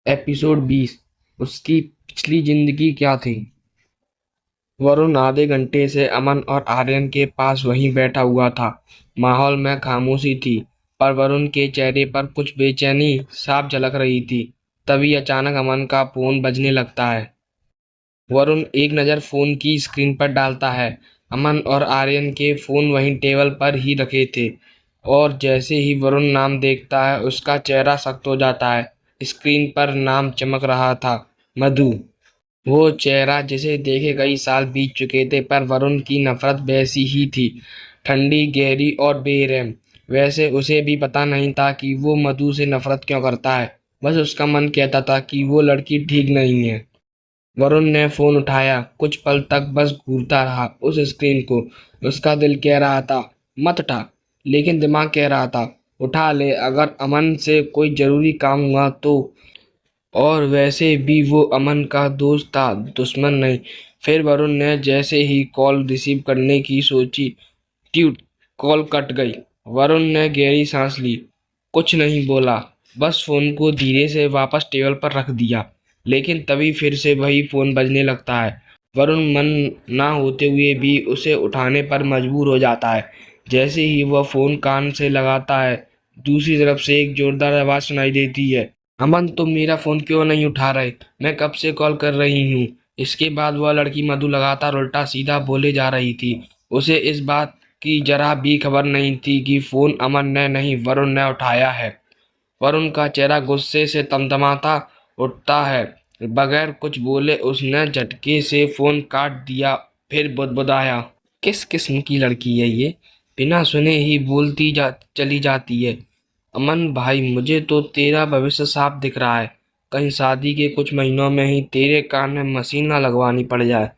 Episode 20। उसकी पिछली जिंदगी क्या थी। वरुण आधे घंटे से अमन और आर्यन के पास वहीं बैठा हुआ था। माहौल में खामोशी थी, पर वरुण के चेहरे पर कुछ बेचैनी साफ झलक रही थी। तभी अचानक अमन का फोन बजने लगता है। वरुण एक नज़र फोन की स्क्रीन पर डालता है। अमन और आर्यन के फोन वहीं टेबल पर ही रखे थे, और जैसे ही वरुण नाम देखता है उसका चेहरा सख्त हो जाता है। स्क्रीन पर नाम चमक रहा था, मधु। वो चेहरा जिसे देखे कई साल बीत चुके थे, पर वरुण की नफरत वैसी ही थी, ठंडी, गहरी और बेरहम। वैसे उसे भी पता नहीं था कि वो मधु से नफरत क्यों करता है। बस उसका मन कहता था कि वो लड़की ठीक नहीं है। वरुण ने फोन उठाया। कुछ पल तक बस घूरता रहा उस स्क्रीन को। उसका दिल कह रहा था मत उठा, लेकिन दिमाग कह रहा था उठा ले, अगर अमन से कोई जरूरी काम हुआ तो। और वैसे भी वो अमन का दोस्त था, दुश्मन नहीं। फिर वरुण ने जैसे ही कॉल रिसीव करने की सोची, ट्यूट, कॉल कट गई। वरुण ने गहरी सांस ली, कुछ नहीं बोला, बस फोन को धीरे से वापस टेबल पर रख दिया। लेकिन तभी फिर से वही फोन बजने लगता है। वरुण मन ना होते हुए भी उसे उठाने पर मजबूर हो जाता है। जैसे ही वह फोन कान से लगाता है, दूसरी तरफ से एक जोरदार आवाज सुनाई देती है, अमन तुम मेरा फोन क्यों नहीं उठा रहे, मैं कब से कॉल कर रही हूँ। इसके बाद वह लड़की मधु लगातार उल्टा सीधा बोले जा रही थी। उसे इस बात की जरा भी खबर नहीं थी कि फोन अमन ने नहीं, वरुण ने उठाया है। वरुण का चेहरा गुस्से से तमतमाता उठता है। बगैर कुछ बोले उसने झटके से फोन काट दिया, फिर बुदबुदाया, किस किस्म की लड़की है ये, बिना सुने ही बोलती चली जाती है। अमन भाई, मुझे तो तेरा भविष्य साफ दिख रहा है। कहीं शादी के कुछ महीनों में ही तेरे कान में मशीन ना लगवानी पड़ जाए।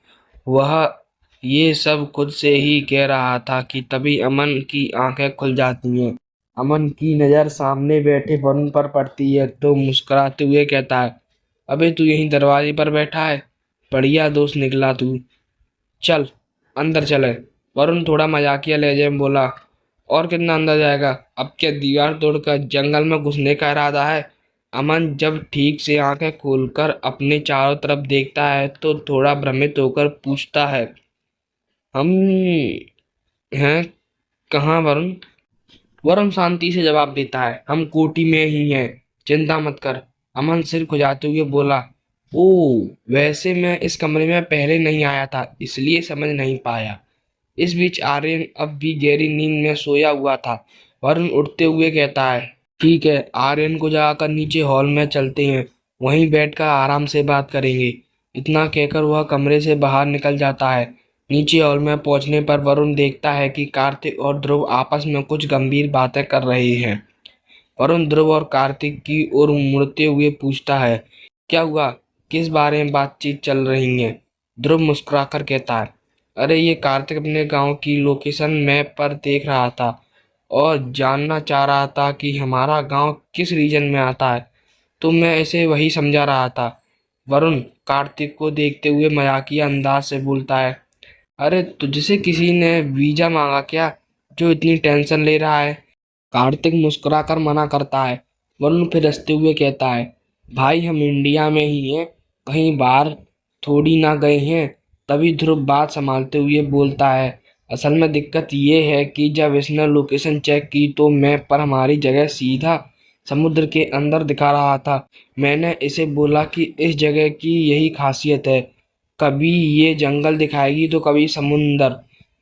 वह ये सब खुद से ही कह रहा था कि तभी अमन की आंखें खुल जाती हैं। अमन की नज़र सामने बैठे वरुण पर पड़ती है तो मुस्कुराते हुए कहता है, अबे तू यहीं दरवाजे पर बैठा है, बढ़िया दोस्त निकला तू, चल अंदर चले। वरुण थोड़ा मजाकिया लहजे में बोला, और कितना अंदर जाएगा, अब क्या दीवार तोड़कर जंगल में घुसने का इरादा है। अमन जब ठीक से आंखें खोलकर अपने चारों तरफ देखता है तो थोड़ा भ्रमित होकर पूछता है, हम हैं कहाँ वरुण। वरुण शांति से जवाब देता है, हम कोठी में ही हैं, चिंता मत कर। अमन सिर खुजाते हुए बोला, ओ, वैसे मैं इस कमरे में पहले नहीं आया था, इसलिए समझ नहीं पाया। इस बीच आर्यन अब भी गहरी नींद में सोया हुआ था। वरुण उठते हुए कहता है, ठीक है, आर्यन को जाकर नीचे हॉल में चलते हैं, वहीं बैठकर आराम से बात करेंगे। इतना कहकर वह कमरे से बाहर निकल जाता है। नीचे हॉल में पहुंचने पर वरुण देखता है कि कार्तिक और ध्रुव आपस में कुछ गंभीर बातें कर रहे हैं। वरुण ध्रुव और कार्तिक की ओर मुड़ते हुए पूछता है, क्या हुआ, किस बारे में बातचीत चल रही है। ध्रुव मुस्कुराकर कहता है, अरे ये कार्तिक अपने गांव की लोकेशन मैप पर देख रहा था और जानना चाह रहा था कि हमारा गांव किस रीजन में आता है, तो मैं इसे वही समझा रहा था। वरुण कार्तिक को देखते हुए मजाकिया अंदाज से बोलता है, अरे तुझसे किसी ने वीजा मांगा क्या, जो इतनी टेंशन ले रहा है। कार्तिक मुस्कुराकर मना करता है। वरुण फिर हंसते हुए कहता है, भाई हम इंडिया में ही हैं, कहीं बाहर थोड़ी ना गए हैं। तभी ध्रुव बात संभालते हुए बोलता है, असल में दिक्कत ये है कि जब इसने लोकेशन चेक की तो मैप पर हमारी जगह सीधा समुद्र के अंदर दिखा रहा था। मैंने इसे बोला कि इस जगह की यही खासियत है, कभी ये जंगल दिखाएगी तो कभी समुंदर।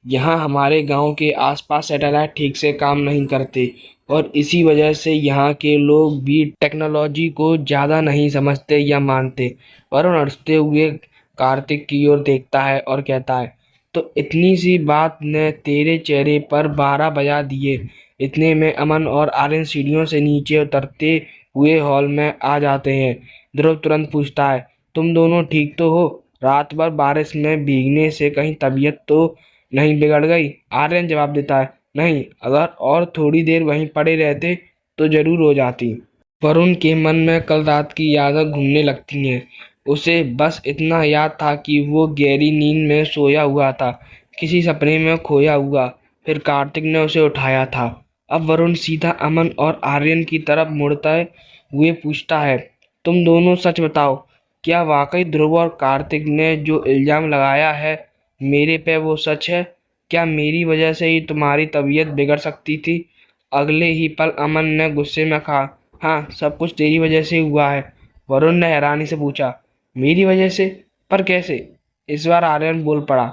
यहाँ हमारे गांव के आसपास सैटेलाइट ठीक से काम नहीं करते, और इसी वजह से यहाँ के लोग भी टेक्नोलॉजी को ज़्यादा नहीं समझते या मानते। वरुण हंसते हुए कार्तिक की ओर देखता है और कहता है, तो इतनी सी बात ने तेरे चेहरे पर 12 बजा दिए। इतने में अमन और आर्यन सीढ़ियों से नीचे उतरते हुए हॉल में आ जाते हैं। ध्रुव तुरंत पूछता है, तुम दोनों ठीक तो हो, रात भर बारिश में भीगने से कहीं तबीयत तो नहीं बिगड़ गई। आर्यन जवाब देता है, नहीं, अगर और थोड़ी देर वहीं पड़े रहते तो जरूर हो जाती। वरुण के मन में कल रात की यादें घूमने लगती हैं। उसे बस इतना याद था कि वो गहरी नींद में सोया हुआ था, किसी सपने में खोया हुआ, फिर कार्तिक ने उसे उठाया था। अब वरुण सीधा अमन और आर्यन की तरफ मुड़ते हुए पूछता है, तुम दोनों सच बताओ, क्या वाकई ध्रुव और कार्तिक ने जो इल्जाम लगाया है मेरे पे वो सच है? क्या मेरी वजह से ही तुम्हारी तबीयत बिगड़ सकती थी? अगले ही पल अमन ने गुस्से में कहा, हाँ, सब कुछ तेरी वजह से हुआ है। वरुण ने हैरानी से पूछा, मेरी वजह से? पर कैसे? इस बार आर्यन बोल पड़ा,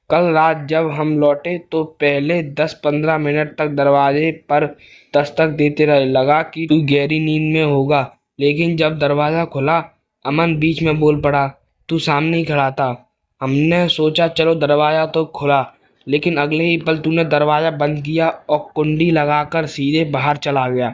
कल रात जब हम लौटे तो पहले 10-15 मिनट तक दरवाजे पर दस्तक देते रहे, लगा कि तू गहरी नींद में होगा। लेकिन जब दरवाजा खुला, अमन बीच में बोल पड़ा, तू सामने ही खड़ा था। हमने सोचा चलो दरवाजा तो खुला, लेकिन अगले ही पल तूने दरवाजा बंद किया और कुंडी लगाकर सीधे बाहर चला गया।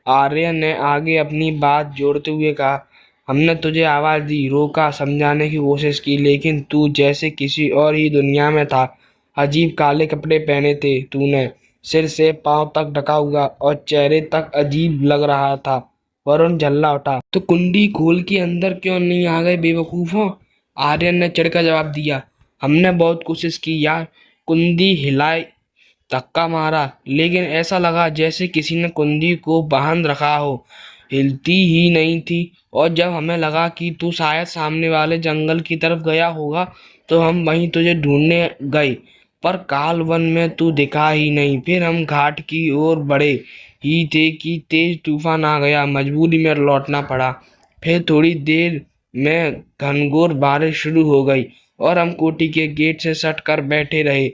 आर्यन ने आगे अपनी बात जोड़ते हुए कहा, हमने तुझे आवाज दी, रोका, समझाने की कोशिश की, लेकिन तू जैसे किसी और ही दुनिया में था। अजीब काले कपड़े पहने थे तूने, सिर से पांव तक ढका हुआ और चेहरे तक अजीब लग रहा था। वरुण झल्ला उठा, तो कुंडी खोल के अंदर क्यों नहीं आ गए बेवकूफों? आर्यन ने चिढ़कर जवाब दिया, हमने बहुत कोशिश की यार, कुंडी हिलाई, धक्का मारा, लेकिन ऐसा लगा जैसे किसी ने कुंडी को बांध रखा हो, हिलती ही नहीं थी। और जब हमें लगा कि तू शायद सामने वाले जंगल की तरफ गया होगा तो हम वहीं तुझे ढूंढने गए, पर काल वन में तू दिखा ही नहीं। फिर हम घाट की ओर बढ़े ही थे कि तेज तूफान आ गया, मजबूरी में लौटना पड़ा। फिर थोड़ी देर में घनघोर बारिश शुरू हो गई और हम कोठी के गेट से सट कर बैठे रहे।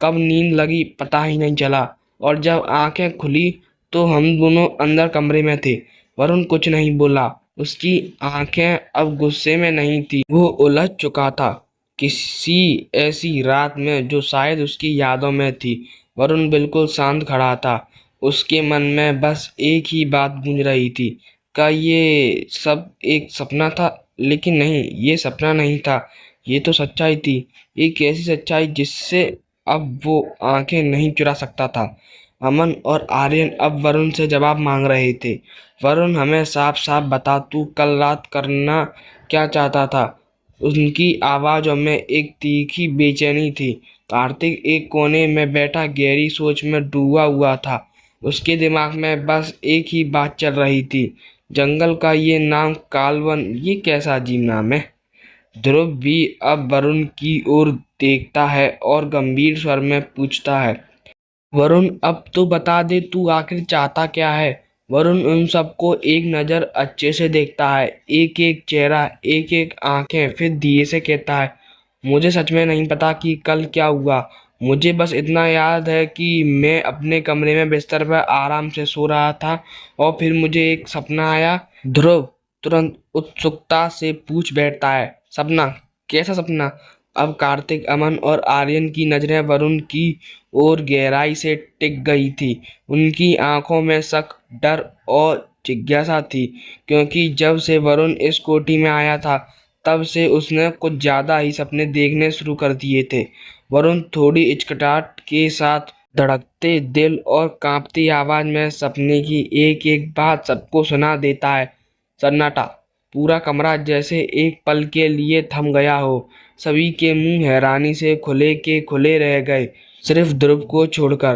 कब नींद लगी पता ही नहीं चला, और जब आंखें खुली तो हम दोनों अंदर कमरे में थे। वरुण कुछ नहीं बोला, उसकी आंखें अब गुस्से में नहीं थी, वो उलझ चुका था किसी ऐसी रात में जो शायद उसकी यादों में थी। वरुण बिल्कुल शांत खड़ा था, उसके मन में बस एक ही बात गूंज रही थी, क्या ये सब एक सपना था? लेकिन नहीं, ये सपना नहीं था, ये तो सच्चाई थी। एक ऐसी सच्चाई जिससे अब वो आंखें नहीं चुरा सकता था। अमन और आर्यन अब वरुण से जवाब मांग रहे थे। वरुण, हमें साफ साफ बता, तू कल रात करना क्या चाहता था? उनकी आवाज़ों में एक तीखी बेचैनी थी। कार्तिक एक कोने में बैठा गहरी सोच में डूबा हुआ था। उसके दिमाग में बस एक ही बात चल रही थी, जंगल का ये नाम कालवन, ये कैसा अजीब नाम है। ध्रुव भी अब वरुण की ओर देखता है और गंभीर स्वर में पूछता है, वरुण, अब तो बता दे, तू आखिर चाहता क्या है? वरुण उन सबको एक नज़र अच्छे से देखता है, एक एक चेहरा, एक एक आंखें, फिर धीरे से कहता है, मुझे सच में नहीं पता कि कल क्या हुआ। मुझे बस इतना याद है कि मैं अपने कमरे में बिस्तर पर आराम से सो रहा था और फिर मुझे एक सपना आया। ध्रुव तुरंत उत्सुकता से पूछ बैठता है, सपना? कैसा सपना? अब कार्तिक, अमन और आर्यन की नजरें वरुण की ओर गहराई से टिक गई थी। उनकी आंखों में शक, डर और जिज्ञासा थी, क्योंकि जब से वरुण इस कोठी में आया था तब से उसने कुछ ज्यादा ही सपने देखने शुरू कर दिए थे। वरुण थोड़ी हिचकिचाहट के साथ, धड़कते दिल और कांपती आवाज में सपने की एक एक बात सबको सुना देता है। सन्नाटा, पूरा कमरा जैसे एक पल के लिए थम गया हो। सभी के मुंह हैरानी से खुले के खुले रह गए, सिर्फ ध्रुव को छोड़कर।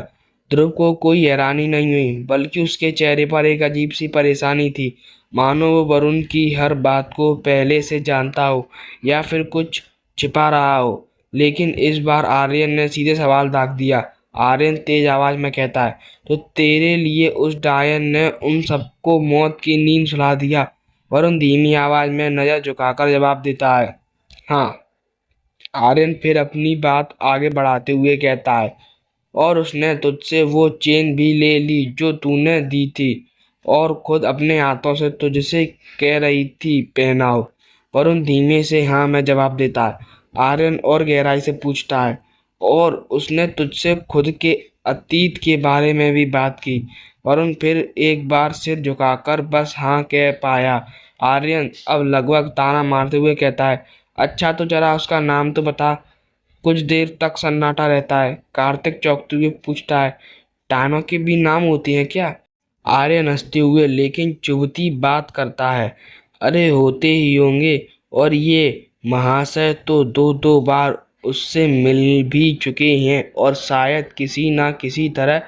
ध्रुव को कोई हैरानी नहीं हुई, बल्कि उसके चेहरे पर एक अजीब सी परेशानी थी, मानो वो वरुण की हर बात को पहले से जानता हो या फिर कुछ छिपा रहा हो। लेकिन इस बार आर्यन ने सीधे सवाल दाग दिया। आर्यन तेज आवाज में कहता है, तो तेरे लिए उस डायन ने उन सबको मौत की नींद सुला दिया? वरुण धीमी आवाज में नजर झुकाकर जवाब देता है, हाँ। आर्यन फिर अपनी बात आगे बढ़ाते हुए कहता है, और उसने तुझसे वो चेन भी ले ली जो तूने दी थी और खुद अपने हाथों से तुझसे कह रही थी पहनाओ। वरुण धीमे से हाँ में जवाब देता है। आर्यन और गहराई से पूछता है, और उसने तुझसे खुद के अतीत के बारे में भी बात की? वरुण फिर एक बार सिर झुकाकर बस हाँ कह पाया। आर्यन अब लगभग ताना मारते हुए कहता है, अच्छा तो जरा उसका नाम तो बता। कुछ देर तक सन्नाटा रहता है। कार्तिक चौंकते हुए पूछता है, टाइनों के भी नाम होते हैं क्या? आर्यन हंसते हुए लेकिन चुभती बात करता है, अरे होते ही होंगे, और ये महाशय तो दो दो बार उससे मिल भी चुके हैं और शायद किसी ना किसी तरह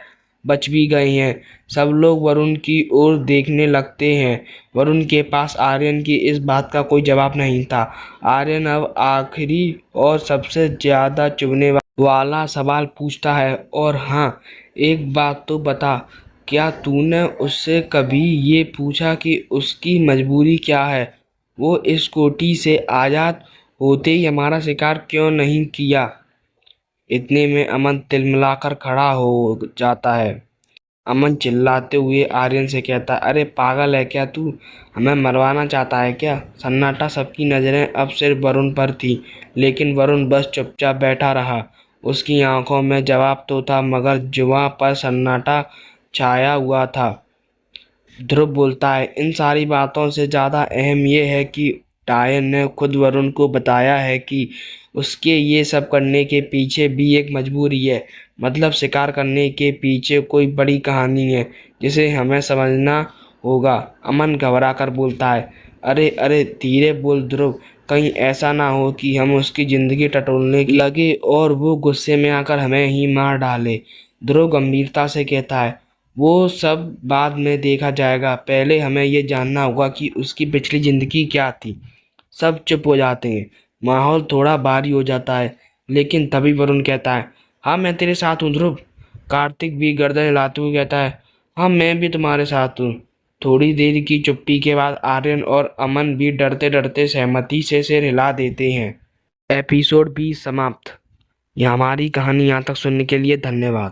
बच भी गए हैं। सब लोग वरुण की ओर देखने लगते हैं। वरुण के पास आर्यन की इस बात का कोई जवाब नहीं था। आर्यन अब आखिरी और सबसे ज्यादा चुभने वाला सवाल पूछता है, और हाँ, एक बात तो बता, क्या तूने उससे कभी ये पूछा कि उसकी मजबूरी क्या है? वो इस कोठी से आजाद होते ही हमारा शिकार क्यों नहीं किया? इतने में अमन तिलमिलाकर खड़ा हो जाता है। अमन चिल्लाते हुए आर्यन से कहता है, अरे पागल है क्या तू? हमें मरवाना चाहता है क्या? सन्नाटा, सबकी नजरें अब सिर्फ वरुण पर थी, लेकिन वरुण बस चुपचाप बैठा रहा। उसकी आंखों में जवाब तो था, मगर जुबां पर सन्नाटा छाया हुआ था। ध्रुव बोलता है, इन सारी बातों से ज्यादा अहम यह है कि टायन ने खुद वरुण को बताया है कि उसके ये सब करने के पीछे भी एक मजबूरी है। मतलब शिकार करने के पीछे कोई बड़ी कहानी है जिसे हमें समझना होगा। अमन घबरा कर बोलता है, अरे अरे धीरे बोल ध्रुव, कहीं ऐसा ना हो कि हम उसकी जिंदगी टटोलने लगे और वो गुस्से में आकर हमें ही मार डाले। ध्रुव गंभीरता से कहता है, वो सब बाद में देखा जाएगा, पहले हमें ये जानना होगा कि उसकी पिछली जिंदगी क्या थी। सब चुप हो जाते हैं। माहौल थोड़ा भारी हो जाता है, लेकिन तभी वरुण कहता है, हाँ मैं तेरे साथ हूँ ध्रुव। कार्तिक भी गर्दन हिलाते हुए कहता है, हाँ मैं भी तुम्हारे साथ हूँ। थोड़ी देर की चुप्पी के बाद आर्यन और अमन भी डरते डरते सहमति से सिर हिला देते हैं। एपिसोड 20 समाप्त। यह हमारी कहानी यहाँ तक सुनने के लिए धन्यवाद।